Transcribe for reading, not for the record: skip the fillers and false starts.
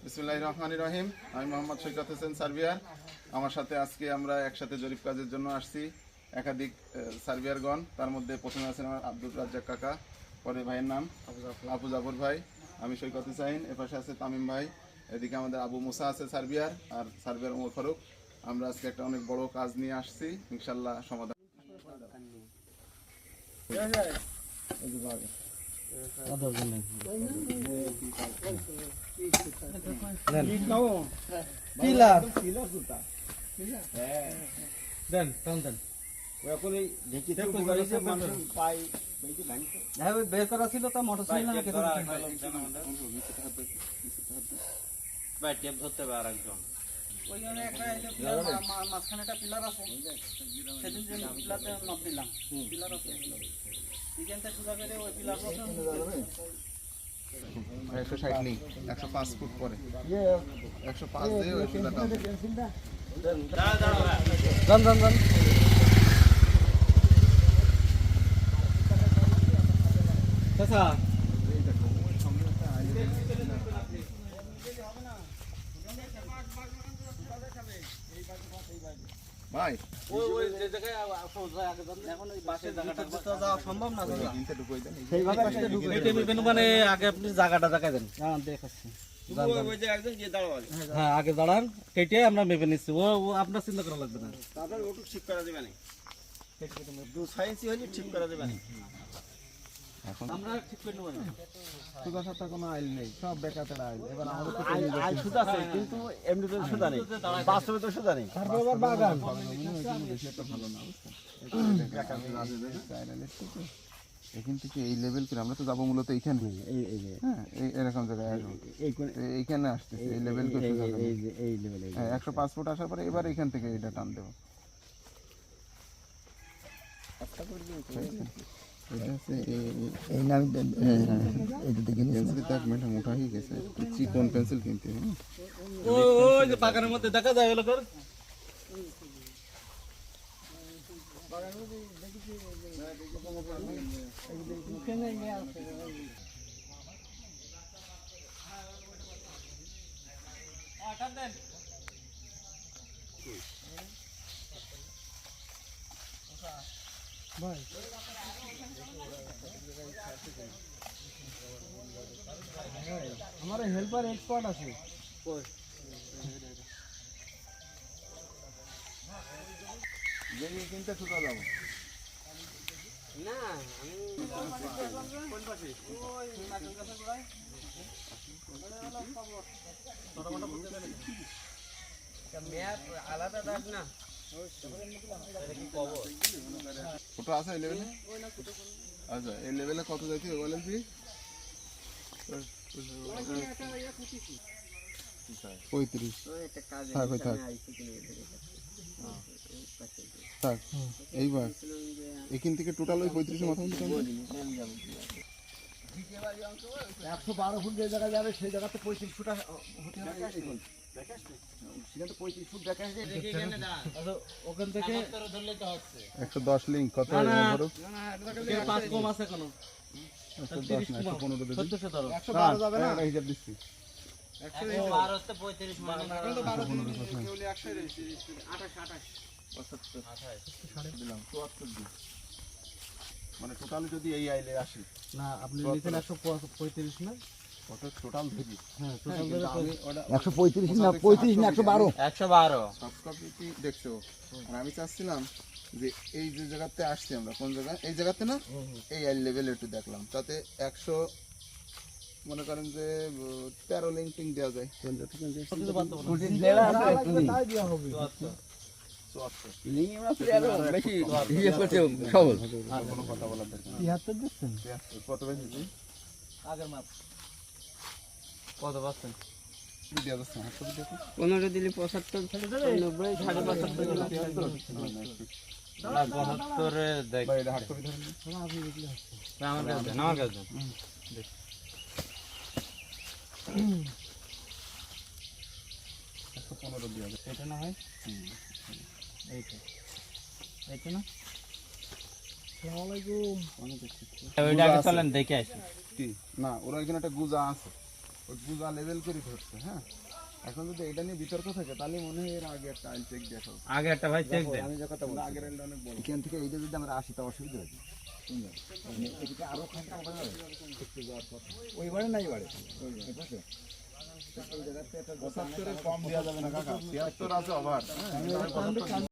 বিসমিল্লাহির রহমানির রহিম। আমি মোহাম্মদ সৈকত হোসেন সার্বিয়ার। আমার সাথে আজকে আমরা একসাথে জরিপ কাজের জন্য আসছি একাধিক সার্বিয়ারগণ। তার মধ্যে প্রথমে আছেন আমার আব্দুল রাজ্জাক কাকা, পরে ভাইয়ের নাম আবু জাফর ভাই, আমি সৈকত হুসাইন, এপাশে আছে তামিম ভাই, এদিকে আমাদের আবু মুসা আছে সার্বিয়ার, আর সার্বিয়ার ওমর ফারুক। আমরা আজকে একটা অনেক বড় কাজ নিয়ে আসছি, ইনশাল্লাহ সমাধান। বের করা ছিল তো মোটরসাইকেল ভাই টেপ ধরতে হবে আরেকজন। ওইখানে একটা মাঝখানে একটা পিলার আছে, সেদিন যে পিলারতে নক দিলাম, পিলার আছে এখানটা সোজা করে ওই পিলার 160 নেই, 105 ফুট পরে 105 দিয়ে ওই পিলারটা যান চাচা ভাই ওই যে জায়গায় এখন ওই বাসের জায়গাটা তো যাওয়া সম্ভব না দাদা, তিনটা ঢুকাই দেন। সেইভাবে আসলে ঢুকে মানে আগে আপনি জায়গাটা দেখাই দেন। হ্যাঁ দেখাচ্ছি, হ্যাঁ আগে দাঁড়ান, কেটে আমরা মেপে নিচ্ছি। ও আপনার চিন্তা করা লাগবে না, তারপর ওটু ঠিক করা যাবে না, 2 সাইন্সই হলে ঠিক করা যাবে না। এখন আমরা ঠিক করে নেব না। সুদা সাথে কোনো আইল নেই, সব বেকাতের আইল। এবার আমাদের তো আইল সুদ আছে, কিন্তু এমনিতে সুদা নেই, বাস্তবে তো সুদা নেই। তারপর বাগান বেশি একটা ভালো না, এখান থেকে এই লেভেল করে আমরা তো যাবো মূলত এইখানে। হ্যাঁ এরকম জায়গায় এইখানে আসতেছে এই লেভেল করে, এই লেভেলে 105 ফুট আসার পরে এবার এখান থেকে এটা টান দেবো। মোটা হয়ে গেছে, চিকন পেন্সিল কিনতে। ওই যে বাগানের মধ্যে দেখা যায় এগুলো করে। আমার হেল্পার এক্সপার্ট আছে। কিনতে ছুটা যাবো না আমি কোন পাশে ওই নাচন কাছে গোড়ায় ম্যাপ আলাদা দাগ না, ফটো আছে এই লেভেলে? আচ্ছা এই লেভেলে কত যাইতে বলেন কি? 35। থাক এইবার এখান থেকে টোটাল ওই 35 মাথা 112 ফুট যে জায়গায় যাবে সেই জায়গাতে 35 ফুট হতে হবে। সেখানে তো 35 ফুট দেখা আছে। ওখান থেকে 110 লিঙ্ক কত ধরো 5 কম আছে কোনো 110 না 115 দিন 1700 ধরো 112 যাবে না, এটা হিসাব দিচ্ছি 112 হচ্ছে 35 মানে এখন তো 12 দিন কেবল 100 রয়েছে, 28 75 দিলাম 74 দিন, মানে টোটাল যদি এই আইলে আসে না আপনি নিচে 135 না কত টোটাল ধরি? হ্যাঁ টোটাল আমি ওটা 135 না 35 না 112 সবকপি দেখছো। আর আমি চাচ্ছিলাম যে এই যে জায়গাতে আসছি আমরা, কোন জায়গা এই জায়গাতে না, এই আইল লেভেল একটু দেখলাম, তাতে 100 মনে করেন যে 13 লিঙ্কিং দেওয়া যায়। তাই দেওয়া হবে। 74 কোনো কথা বলার দরকার 73 দিচ্ছেন। 73 কত বেশি আগের মাপ কত পাচ্ছেন দেওয়া যাচ্ছে? 800 দেখো 15 দিলে 75 থাকে 90 75 দিলে 72 দেখ ভাই এটা 800 ধরেন আমার কাছে দেন, আমার কাছে দেন। 115 দেওয়া যায়। এটা না হয় এইটা এইটা না আসসালামু আলাইকুম। ওইটা আগে চলেন দেখে আসি। কি না ওরা এখানে একটা গুজা আছে, ওই পূজা লেভেল করে ধরছে। হ্যাঁ, এখন যদি এটা নিয়ে বিতর্ক থাকে তাহলে মনে হয় এর আগে একটা আইল চেক দেখা উচিত। আগে একটা ভাই চেক দেন। আমি যে কথা বলছি আগের আইলটা অনেক বড়। এখান থেকে এইটা যদি আমরা আসি তা অসুবিধা আছে এদিকে আরো খানটা ওঠা যাবে একটু যাওয়ার পর ওইবারে না এইবারে বুঝছো এই জায়গাতে একটা 75 কম দেওয়া যাবে না কাকা, 76 আছে ওভার। হ্যাঁ